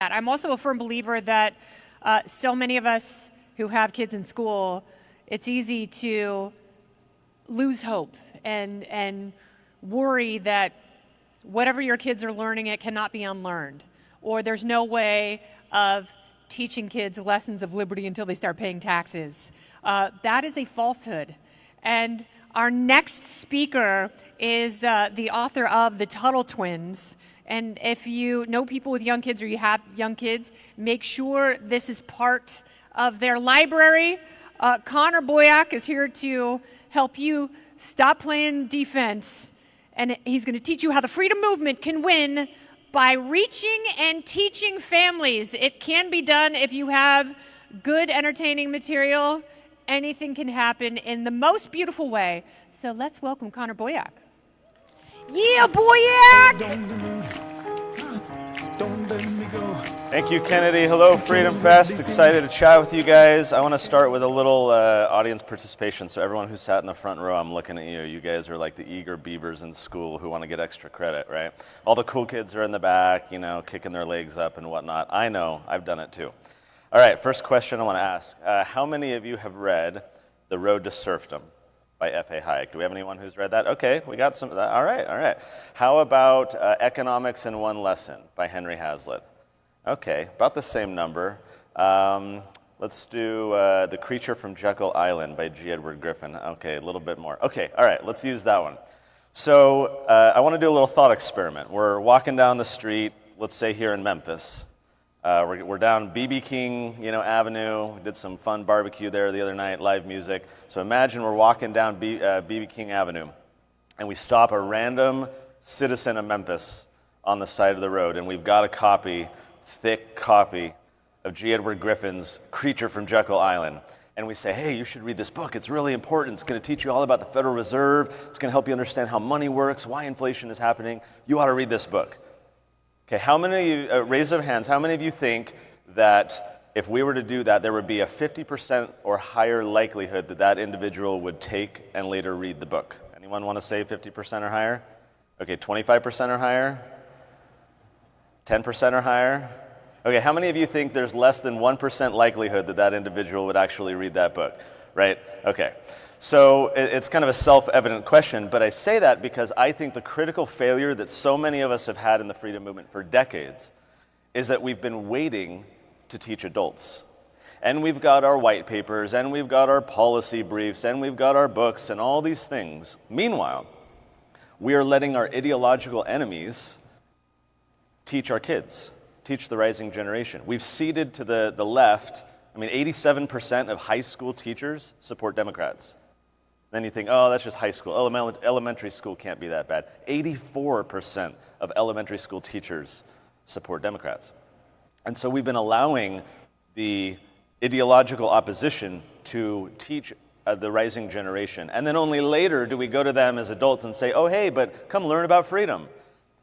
I'm also a firm believer that so many of us who have kids in school, it's easy to lose hope and worry that whatever your kids are learning, it cannot be unlearned, or there's no way of teaching kids lessons of liberty until they start paying taxes. That is a falsehood. And our next speaker is the author of The Tuttle Twins. And if you know people with young kids or you have young kids, make sure this is part of their library. Connor Boyack is here to help you stop playing defense. And he's going to teach you how the freedom movement can win by reaching and teaching families. It can be done if you have good, entertaining material. Anything can happen in the most beautiful way. So let's welcome Connor Boyack. Yeah, Boyack! Don't let me go. Thank you, Kennedy. Hello, Freedom Fest. Excited to chat with you guys. I want to start with a little audience participation. So everyone who sat in the front row, I'm looking at you. You guys are like the eager beavers in school who want to get extra credit, right? All the cool kids are in the back, you know, kicking their legs up and whatnot. I know. I've done it too. All right, first question I want to ask. How many of you have read The Road to Serfdom by F.A. Hayek? Do we have anyone who's read that? Okay, we got some of that. All right. How about Economics in One Lesson by Henry Hazlitt? Okay, about the same number. Let's do The Creature from Jekyll Island by G. Edward Griffin. Okay, a little bit more. Okay, all right, let's use that one. So I want to do a little thought experiment. We're walking down the street, let's say here in Memphis. We're down BB King, Avenue. We did some fun barbecue there the other night, live music. So imagine we're walking down BB King Avenue, and we stop a random citizen of Memphis on the side of the road, and we've got a thick copy of G. Edward Griffin's Creature from Jekyll Island. And we say, hey, you should read this book. It's really important. It's going to teach you all about the Federal Reserve. It's going to help you understand how money works, why inflation is happening. You ought to read this book. Okay, how many of you, raise of hands, how many of you think that if we were to do that, there would be a 50% or higher likelihood that that individual would take and later read the book? Anyone want to say 50% or higher? Okay, 25% or higher? 10% or higher? Okay, how many of you think there's less than 1% likelihood that that individual would actually read that book? Right? Okay. So it's kind of a self-evident question, but I say that because I think the critical failure that so many of us have had in the freedom movement for decades is that we've been waiting to teach adults. And we've got our white papers, and we've got our policy briefs, and we've got our books, and all these things. Meanwhile, we are letting our ideological enemies teach our kids, teach the rising generation. We've ceded to the left. 87% of high school teachers support Democrats. Then you think, oh, that's just high school. Elementary school can't be that bad. 84% of elementary school teachers support Democrats. And so we've been allowing the ideological opposition to teach the rising generation. And then only later do we go to them as adults and say, oh, hey, but come learn about freedom.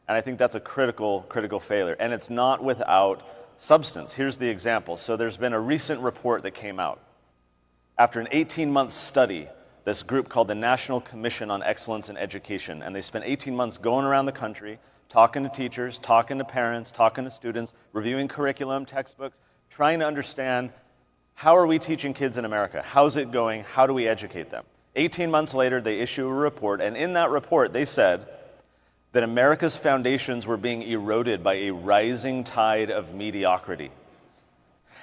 And I think that's a critical failure. And it's not without substance. Here's the example. So there's been a recent report that came out. After an 18-month study, this group called the National Commission on Excellence in Education, and they spent 18 months going around the country, talking to teachers, talking to parents, talking to students, reviewing curriculum, textbooks, trying to understand how are we teaching kids in America? How's it going? How do we educate them? 18 months later, they issue a report, and in that report, they said that America's foundations were being eroded by a rising tide of mediocrity.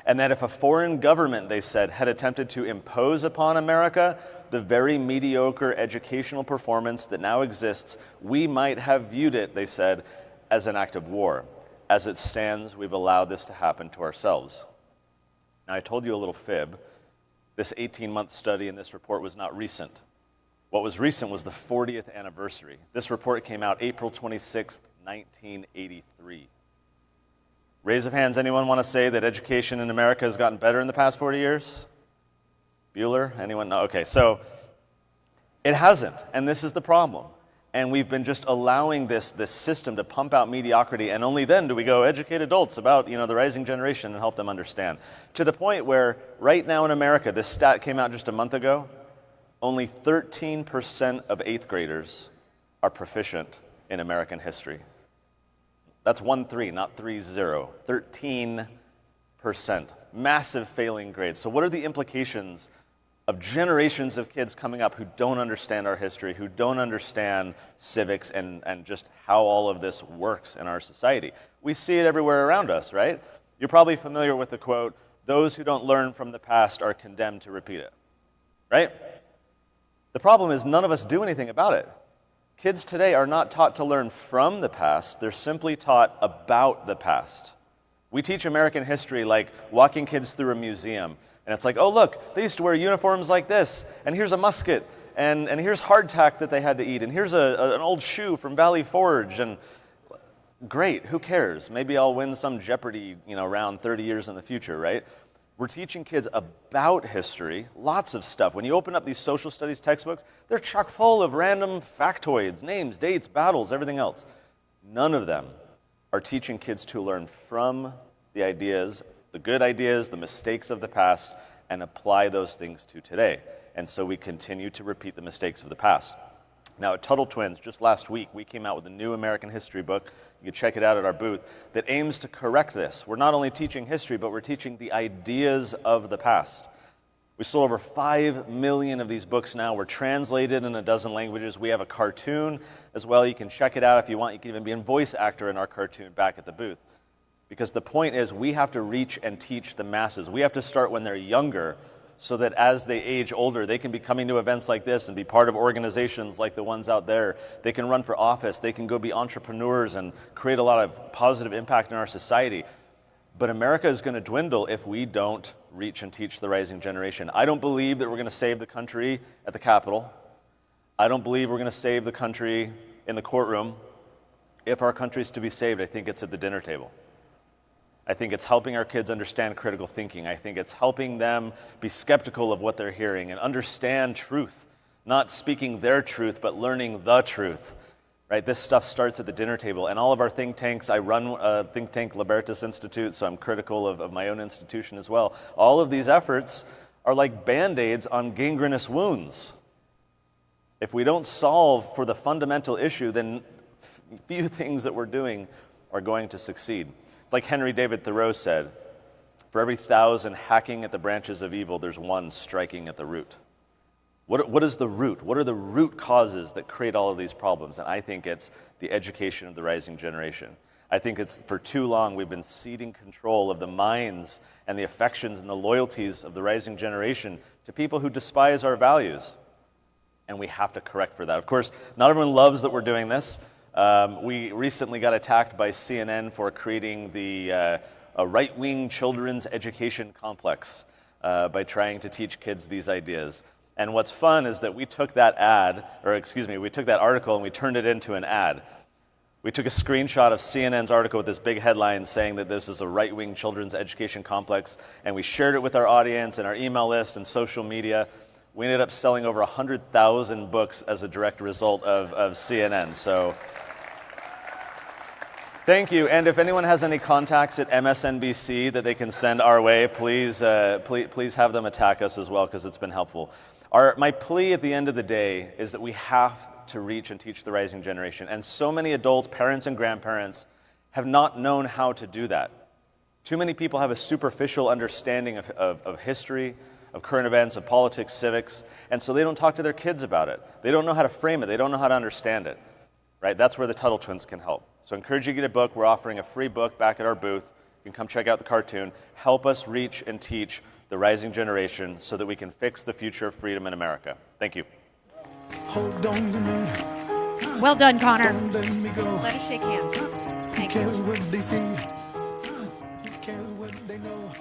And that if a foreign government, they said, had attempted to impose upon America the very mediocre educational performance that now exists, we might have viewed it, they said, as an act of war. As it stands, we've allowed this to happen to ourselves. Now, I told you a little fib. This 18-month study and this report was not recent. What was recent was the 40th anniversary. This report came out April 26th, 1983. Raise of hands, anyone want to say that education in America has gotten better in the past 40 years? Bueller? Anyone? No? Okay, so it hasn't, and this is the problem. And we've been just allowing this system to pump out mediocrity, and only then do we go educate adults about the rising generation and help them understand. To the point where right now in America, this stat came out just a month ago, only 13% of 8th graders are proficient in American history. That's 1.3, not 3.0. 13%. Massive failing grades. So what are the implications of generations of kids coming up who don't understand our history, who don't understand civics and just how all of this works in our society? We see it everywhere around us, right? You're probably familiar with the quote, "Those who don't learn from the past are condemned to repeat it," right? The problem is none of us do anything about it. Kids today are not taught to learn from the past, they're simply taught about the past. We teach American history like walking kids through a museum, and it's like, oh look, they used to wear uniforms like this, and here's a musket, and here's hardtack that they had to eat, and here's an old shoe from Valley Forge, and great, who cares? Maybe I'll win some Jeopardy, round 30 years in the future, right? We're teaching kids about history, lots of stuff. When you open up these social studies textbooks, they're chock full of random factoids, names, dates, battles, everything else. None of them are teaching kids to learn from the ideas, the good ideas, the mistakes of the past, and apply those things to today. And so we continue to repeat the mistakes of the past. Now at Tuttle Twins, just last week, we came out with a new American history book. You can check it out at our booth, that aims to correct this. We're not only teaching history, but we're teaching the ideas of the past. We sold over 5 million of these books now. We're translated in a dozen languages. We have a cartoon as well. You can check it out if you want. You can even be a voice actor in our cartoon back at the booth. Because the point is, we have to reach and teach the masses. We have to start when they're younger, so that as they age older, they can be coming to events like this and be part of organizations like the ones out there. They can run for office. They can go be entrepreneurs and create a lot of positive impact in our society. But America is going to dwindle if we don't reach and teach the rising generation. I don't believe that we're going to save the country at the Capitol. I don't believe we're going to save the country in the courtroom. If our country is to be saved, I think it's at the dinner table. I think it's helping our kids understand critical thinking. I think it's helping them be skeptical of what they're hearing and understand truth, not speaking their truth, but learning the truth. Right? This stuff starts at the dinner table. And all of our think tanks, I run a think tank, Libertas Institute, so I'm critical of my own institution as well. All of these efforts are like Band-Aids on gangrenous wounds. If we don't solve for the fundamental issue, then few things that we're doing are going to succeed. It's like Henry David Thoreau said, for every 1,000 hacking at the branches of evil, there's one striking at the root. What is the root? What are the root causes that create all of these problems? And I think it's the education of the rising generation. I think it's for too long we've been ceding control of the minds and the affections and the loyalties of the rising generation to people who despise our values. And we have to correct for that. Of course, not everyone loves that we're doing this. We recently got attacked by CNN for creating the right-wing children's education complex by trying to teach kids these ideas. And what's fun is that we took that article and we turned it into an ad. We took a screenshot of CNN's article with this big headline saying that this is a right-wing children's education complex, and we shared it with our audience and our email list and social media. We ended up selling over 100,000 books as a direct result of CNN. So thank you. And if anyone has any contacts at MSNBC that they can send our way, please have them attack us as well, because it's been helpful. My plea at the end of the day is that we have to reach and teach the rising generation. And so many adults, parents and grandparents, have not known how to do that. Too many people have a superficial understanding of history, of current events, of politics, civics, and so they don't talk to their kids about it. They don't know how to frame it. They don't know how to understand it. Right? That's where the Tuttle Twins can help. So I encourage you to get a book. We're offering a free book back at our booth. You can come check out the cartoon. Help us reach and teach the rising generation so that we can fix the future of freedom in America. Thank you. Hold on to me. Well done, Connor. Don't let me go. Let us shake hands. Thank Cares you. what they see. Cares what they know.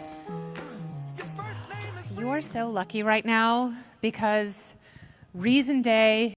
You're so lucky right now because Reason Day